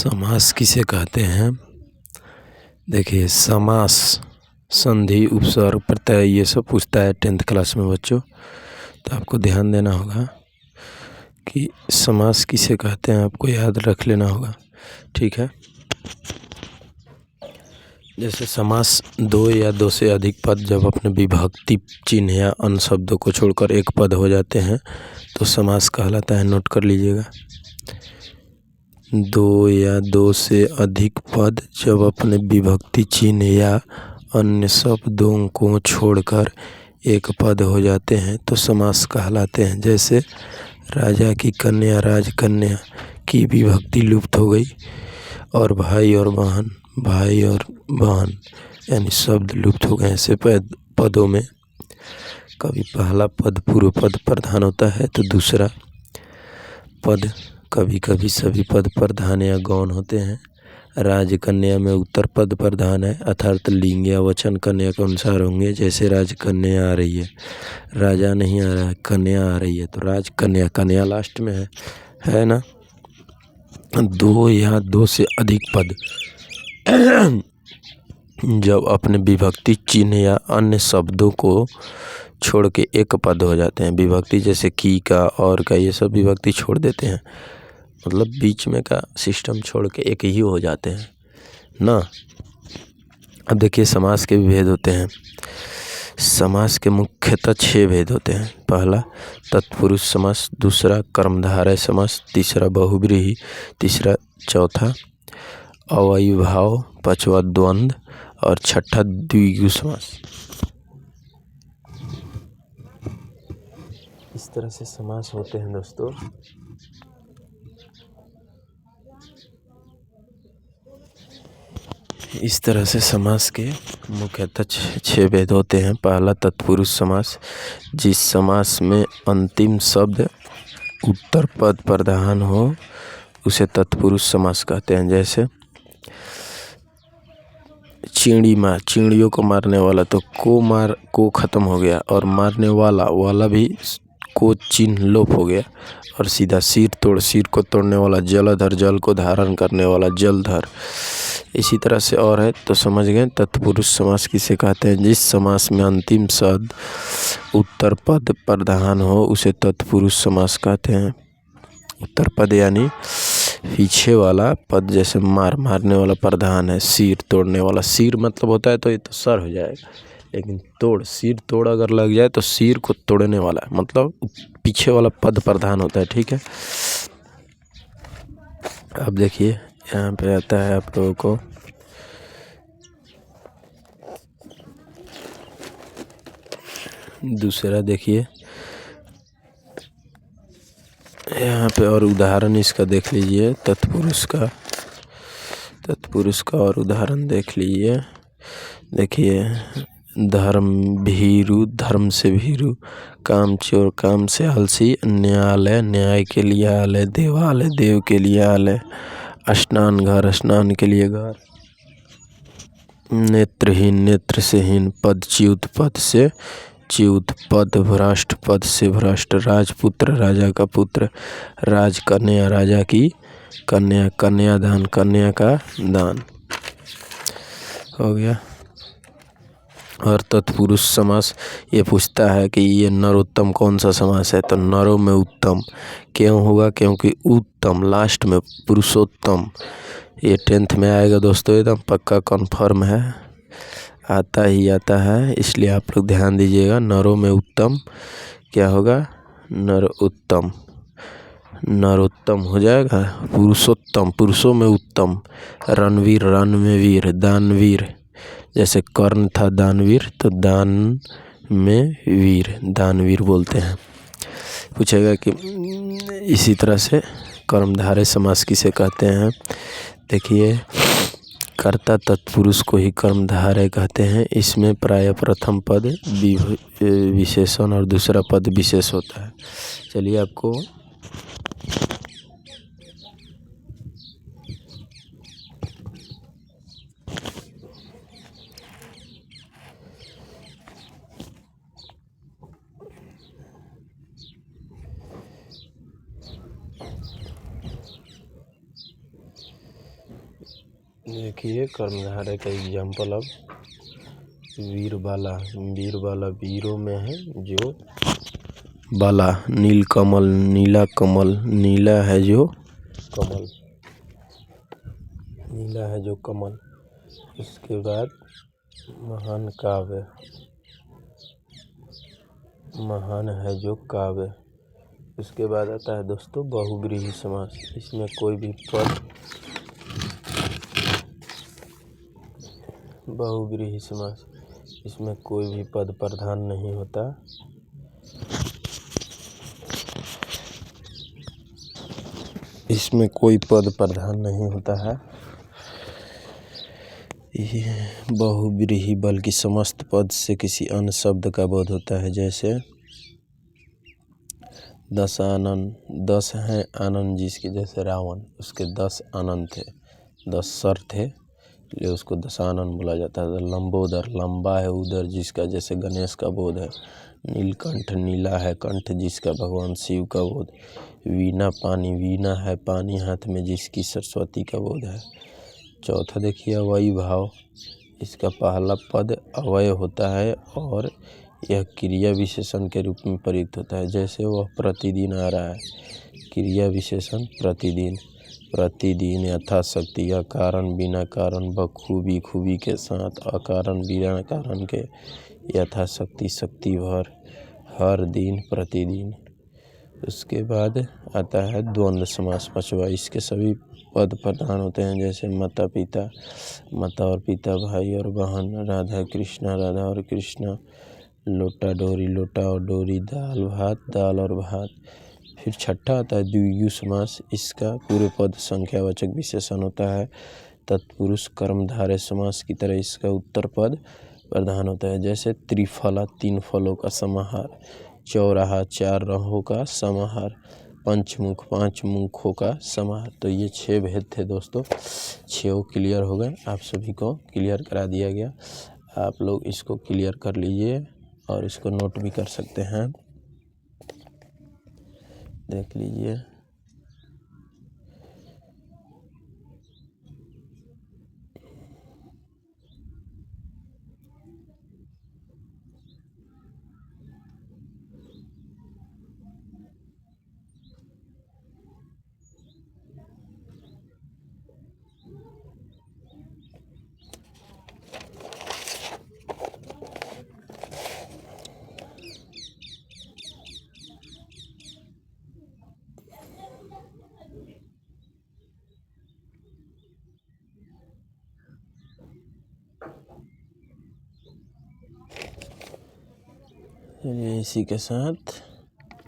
समास किसे कहते हैं? देखिए, समास संधि, उपसर्ग, प्रत्यय ये सब पूछता है 10th क्लास में बच्चों। तो आपको ध्यान देना होगा कि समास किसे कहते हैं, आपको याद रख लेना होगा। ठीक है। जैसे समास दो या दो से अधिक पद जब अपने विभक्ति चिन्ह या अन्य शब्दों को छोड़कर एक पद हो जाते हैं तो समास कहलाता है। नोट कर लीजिएगा। दो या दो से अधिक पद जब अपने विभक्ति चिन्ह या अन्य शब्दों को छोड़कर एक पद हो जाते हैं तो समास कहलाते हैं। जैसे राजा की कन्या, राजकन्या की विभक्ति लुप्त हो गई और भाई और बहन, भाई और बहन यानी शब्द लुप्त हो गए। ऐसे पदों में कभी पहला पद पूर्व पद प्रधान होता है तो दूसरा पद कभी कभी सभी पद प्रधान या गौण होते हैं। राजकन्या में उत्तर पद प्रधान है, अर्थात लिंग या वचन कन्या के अनुसार होंगे। जैसे राजकन्या आ रही है, राजा नहीं आ रहा है, कन्या आ रही है तो राजकन्या, कन्या लास्ट में है ना। दो या दो से अधिक पद जब अपने विभक्ति चिन्ह या अन्य शब्दों को छोड़ के एक पद हो जाते हैं। विभक्ति जैसे की का, और का, ये सब विभक्ति छोड़ देते हैं, मतलब बीच में का सिस्टम छोड़ के एक ही हो जाते हैं ना। अब देखिए, समास के भी भेद होते हैं। समास के मुख्यतः 6 भेद होते हैं। पहला तत्पुरुष समास, दूसरा कर्मधारय समास, तीसरा बहुव्रीहि, तीसरा चौथा अव्ययीभाव, पांचवा द्वंद्व और छठा द्विगु समास। इस तरह से समास होते हैं दोस्तों। इस तरह से समास के मुख्यतः 6 भेद होते हैं। पहला तत्पुरुष समास, जिस समास में अंतिम शब्द उत्तर पद प्रधान हो उसे तत्पुरुष समास कहते हैं। जैसे चिड़ियों को मारने वाला, तो को खत्म हो गया और मारने वाला भी को चिन्ह लोप हो गया और सीधा सिर को तोड़ने वाला जलधर, जल को धारण करने वाला जलधर। इसी तरह से और है, तो समझ गए। तत्पुरुष समास किसे कहते हैं? जिस समास में अंतिम शब्द उत्तर पद प्रधान हो उसे तत्पुरुष समास कहते हैं। उत्तर पद यानी पीछे वाला पद, जैसे मारने वाला प्रधान है, सिर तोड़ने वाला, सिर मतलब होता है तो ये तो सर हो जाएगा, लेकिन सिर तोड़ अगर लग जाए तो सिर को तोड़ने वाला है, मतलब पीछे वाला पद प्रधान होता है। ठीक है। अब देखिए, यहाँ पे आता है आप लोगों को दूसरा। देखिए यहाँ पे और उदाहरण इसका देख लीजिए, तत्पुरुष का और उदाहरण देख लीजिए। देखिए, धर्म भीरु, धर्म से भीरु, काम चोर, काम से आलसी, न्यायालय, न्याय के लिए आलय, देवालय, देव के लिए आलय, स्नान घर, स्नान के लिए घर, नेत्रहीन, नेत्र से हीन, पद च्युत, पद से च्युत, पद भ्रष्ट, पद से भ्रष्ट, राजपुत्र, राजा का पुत्र, राजकन्या, राजा की कन्या, कन्यादान, कन्या का दान हो गया। और तत्पुरुष समास ये पूछता है कि ये नरोत्तम कौन सा समास है, तो नरों में उत्तम क्यों होगा? क्योंकि उत्तम लास्ट में पुरुषोत्तम, ये 10th में आएगा दोस्तों, एकदम पक्का कन्फर्म है, आता ही आता है, इसलिए आप लोग ध्यान दीजिएगा। नरों में उत्तम क्या होगा? नरोत्तम, नरोत्तम हो जाएगा। पुरुषोत्तम, पुरुषों में उत्तम। रणवीर, रण में वीर, दानवीर, जैसे कर्ण था दानवीर तो दान में वीर, दानवीर बोलते हैं। पूछेगा कि इसी तरह से कर्मधारय समास किसे कहते हैं? देखिए, कर्ता तत्पुरुष को ही कर्मधारय कहते हैं। इसमें प्रायः प्रथम पद विशेषण और दूसरा पद विशेष होता है। चलिए आपको देखिए कर्मधारय का एग्जाम्पल अब वीरबाला। वीरबाला वीरों में है जो बाला, नीलकमल, नीला कमल, नीला है जो कमल, नीला है जो कमल। इसके बाद महान काव्य, महान है जो काव्य। उसके बाद आता है दोस्तों बहुव्रीहि समास। इसमें कोई भी पद, बहुव्रीहि समास, इसमें कोई भी पद प्रधान नहीं होता। इसमें कोई पद प्रधान नहीं होता है। ये बहुव्रीहि बल्कि समस्त पद से किसी अन्य शब्द का बोध होता है। जैसे दस आनन, 10 हैं आनंद जिसके, जैसे रावण, उसके 10 आनंद थे, 10 सर थे, इसलिए उसको दशानन बोला जाता है। लंबोदर, लंबा है उदर जिसका, जैसे गणेश का बोध है। नीलकंठ, नीला है कंठ जिसका, भगवान शिव का बोध। वीणा पानी, वीणा है पानी हाथ में जिसकी, सरस्वती का बोध है। चौथा देखिए अवयी भाव। इसका पहला पद अवय होता है और यह क्रिया विशेषण के रूप में प्रयुक्त होता है। जैसे वह प्रतिदिन आ रहा है, क्रिया विशेषण प्रतिदिन, प्रतिदिन यथाशक्ति, अकारण बिना कारण, बखूबी खूबी के साथ, अकारण बिना कारण के, यथाशक्ति शक्ति भर, हर दिन प्रतिदिन। उसके बाद आता है द्वंद्व समास पांचवा। इसके सभी पद प्रधान होते हैं। जैसे माता पिता, माता और पिता, भाई और बहन, राधा कृष्णा, राधा और कृष्णा, लोटा डोरी, लोटा और डोरी, दाल भात, दाल और भात। फिर छठा आता है द्विगु समास। इसका पूरे पद संख्यावाचक विशेषण होता है। तत्पुरुष कर्मधारय समास की तरह इसका उत्तर पद प्रधान होता है। जैसे त्रिफला, 3 फलों का समाहार। चौराहा, 4 राहों का समाहार। पंचमुख, 5 मुखों का समाहार। तो ये 6 भेद थे दोस्तों, 6 क्लियर हो गए। आप सभी को क्लियर करा दिया गया। आप लोग इसको क्लियर कर लीजिए और इसको नोट भी कर सकते हैं, देख लीजिए। चलिए इसी के साथ